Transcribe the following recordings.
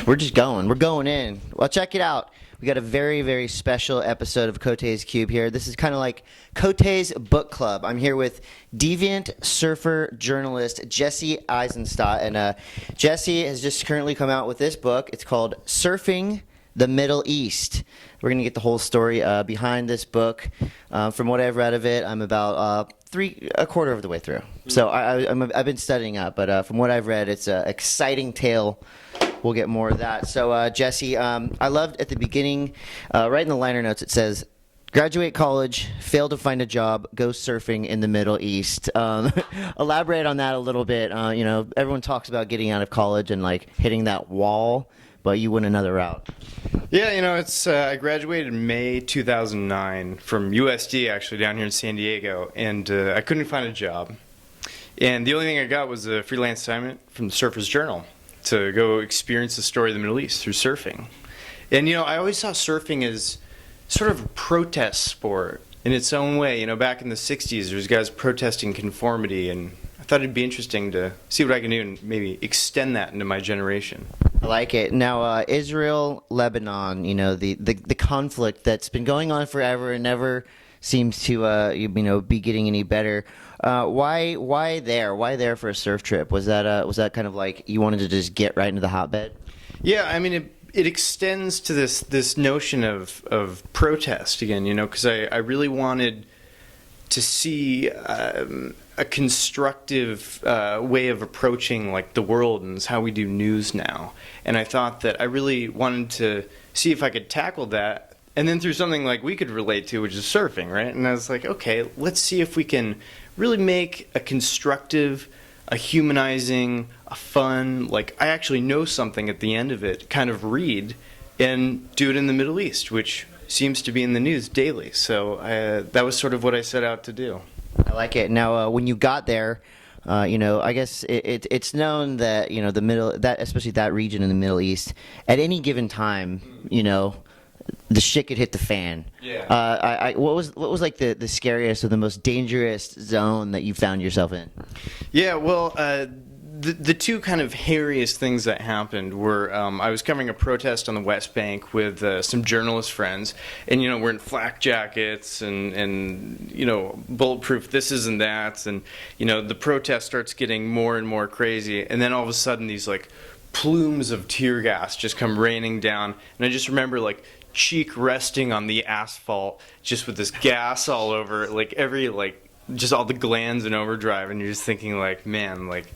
We're just going. We're going in. Well, check it out. We got a very, very special episode of Cote's Cube here. This is kind of like Cote's book club. I'm here with deviant surfer journalist Jesse Aizenstat. And Jesse has just currently come out with this book. It's called Surfing the Middle East. We're going to get the whole story behind this book. From what I've read of it, I'm about a quarter of the way through. So I've been studying up, but from what I've read, it's an exciting tale. We'll get more of that. So, Jesse, I loved at the beginning, right in the liner notes, it says, graduate college, fail to find a job, go surfing in the Middle East. Elaborate on that a little bit. You know, everyone talks about getting out of college and, like, hitting that wall, but you went another route. Yeah, you know, it's I graduated in May 2009 from USD, actually, down here in San Diego, and I couldn't find a job. And the only thing I got was a freelance assignment from the Surfer's Journal to go experience the story of the Middle East through surfing. And, you know, I always saw surfing as sort of a protest sport in its own way. You know, back in the 60s, there was guys protesting conformity, and I thought it'd be interesting to see what I can do and maybe extend that into my generation. I like it. Now, Israel, Lebanon, you know, the conflict that's been going on forever and never seems to, be getting any better. Why there? Why there for a surf trip? Was that kind of like you wanted to just get right into the hotbed? Yeah, I mean, it extends to this notion of protest again, you know, because I really wanted to see a constructive way of approaching like the world and how we do news now. And I thought that I really wanted to see if I could tackle that. And then through something like we could relate to, which is surfing, right? And I was like, okay, let's see if we can really make a constructive, a humanizing, a fun, like I actually know something at the end of it, kind of read and do it in the Middle East, which seems to be in the news daily. So that was sort of what I set out to do. I like it. Now, when you got there, I guess it's known that, you know, especially that region in the Middle East, at any given time, you know, the shit could hit the fan. Yeah. What was like the scariest or the most dangerous zone that you found yourself in? Yeah, well, the two kind of hairiest things that happened were I was covering a protest on the West Bank with some journalist friends, and, you know, we're in flak jackets and you know, bulletproof thises and that's, and, you know, the protest starts getting more and more crazy, and then all of a sudden these, like, plumes of tear gas just come raining down, and I just remember, like, cheek resting on the asphalt just with this gas all over it, like just all the glands in overdrive, and you're just thinking like, man, like,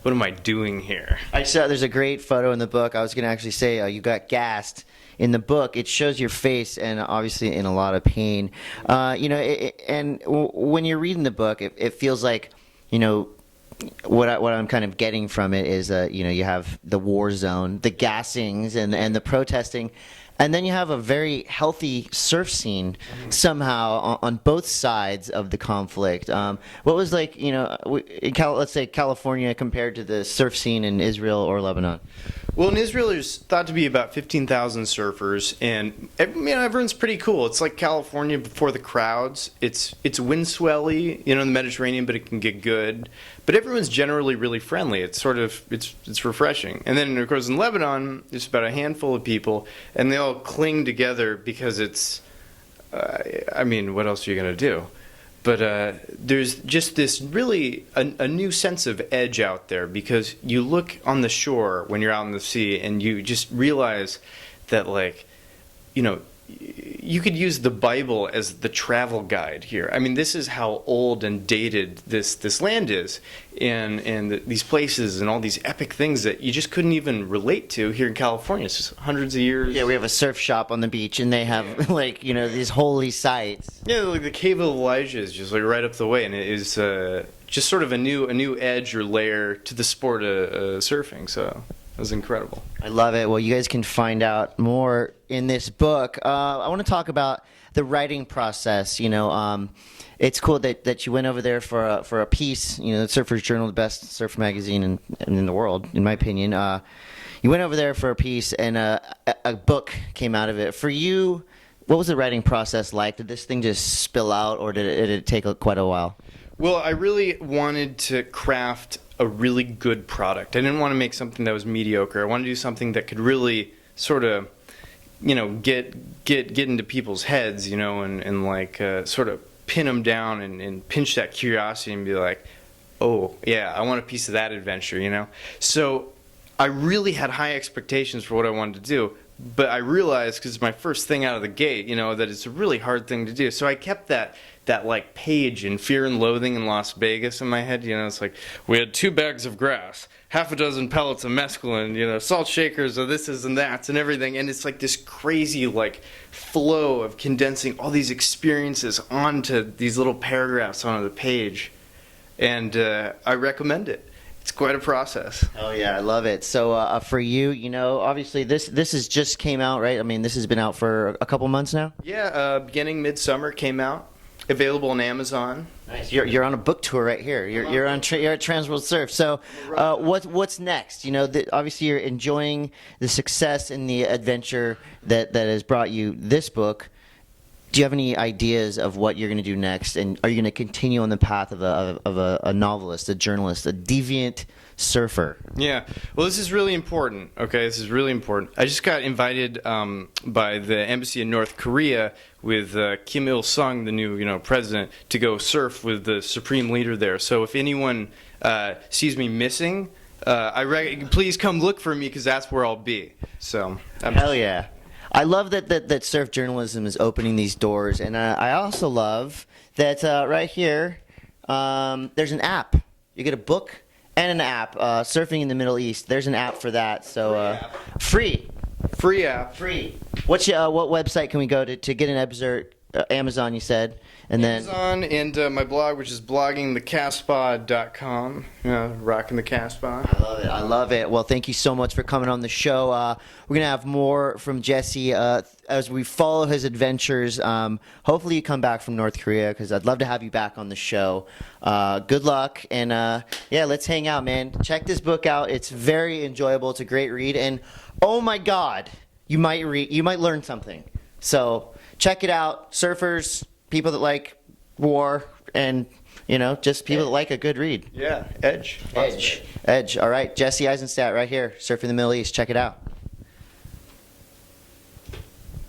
what am I doing here? I saw there's a great photo in the book. I was going to actually say you got gassed. In the book, it shows your face and obviously in a lot of pain. And when you're reading the book, it feels like, you know, what I'm kind of getting from it is, you have the war zone, the gassings and the protesting. And then you have a very healthy surf scene somehow on both sides of the conflict. What was like, you know, let's say California compared to the surf scene in Israel or Lebanon? Well, in Israel, there's thought to be about 15,000 surfers, and everyone's pretty cool. It's like California before the crowds. It's wind swelly, you know, in the Mediterranean, but it can get good. But everyone's generally really friendly. It's sort of it's refreshing. And then, of course, in Lebanon, there's about a handful of people, and they all cling together because it's. What else are you gonna do? But there's just this really a new sense of edge out there, because you look on the shore when you're out in the sea and you just realize that, like, you know, you could use the Bible as the travel guide here. I mean, this is how old and dated this land is, and these places and all these epic things that you just couldn't even relate to here in California. It's just hundreds of years. Yeah, we have a surf shop on the beach, and they have like, you know, these holy sites. Yeah, like the Cave of Elijah is just like right up the way, and it is just sort of a new edge or layer to the sport of surfing. So it was incredible. I love it. Well, you guys can find out more in this book. I want to talk about the writing process. You know, it's cool that you went over there for a piece. You know, the Surfer's Journal, the best surf magazine in the world, in my opinion. You went over there for a piece, and a book came out of it. For you, what was the writing process like? Did this thing just spill out, or did it take quite a while? Well, I really wanted to craft a really good product. I didn't want to make something that was mediocre. I wanted to do something that could really sort of, get into people's heads, and like sort of pin them down and pinch that curiosity and be like, oh yeah, I want a piece of that adventure, So I really had high expectations for what I wanted to do, but I realized, because it's my first thing out of the gate, that it's a really hard thing to do. So I kept that like page in Fear and Loathing in Las Vegas in my head. It's like, we had 2 bags of grass, half a dozen pellets of mescaline, salt shakers of this and that and everything. And it's like this crazy like flow of condensing all these experiences onto these little paragraphs onto the page. And I recommend it. It's quite a process. Oh yeah, I love it. So for you, obviously this is just came out, right? I mean, this has been out for a couple months now. Yeah, beginning midsummer came out. Available on Amazon. Nice. You're on a book tour right here. You're you're at TransWorldSURF. So what's next? Obviously you're enjoying the success and the adventure that has brought you this book. Do you have any ideas of what you're going to do next? And are you going to continue on the path of a novelist, a journalist, a deviant surfer? Yeah. Well, this is really important. Okay, this is really important. I just got invited by the embassy in North Korea with Kim Il Sung, the new president, to go surf with the supreme leader there. So if anyone sees me missing, please come look for me, because that's where I'll be. So hell yeah. I love that surf journalism is opening these doors, and I also love that right here there's an app. You get a book and an app. Surfing in the Middle East. There's an app for that. So free app. What website can we go to get an episode? Amazon, you said, and Amazon and my blog, which is bloggingthecastpod.com. Rocking the Castpod. I love it. Well, thank you so much for coming on the show. We're gonna have more from Jesse as we follow his adventures. Hopefully, you come back from North Korea, because I'd love to have you back on the show. Good luck, and yeah, let's hang out, man. Check this book out. It's very enjoyable. It's a great read, and oh my God, you might learn something. So check it out, surfers, people that like war, and just people that like a good read. Yeah, Edge. All right, Jesse Aizenstat right here, Surfing the Middle East. Check it out.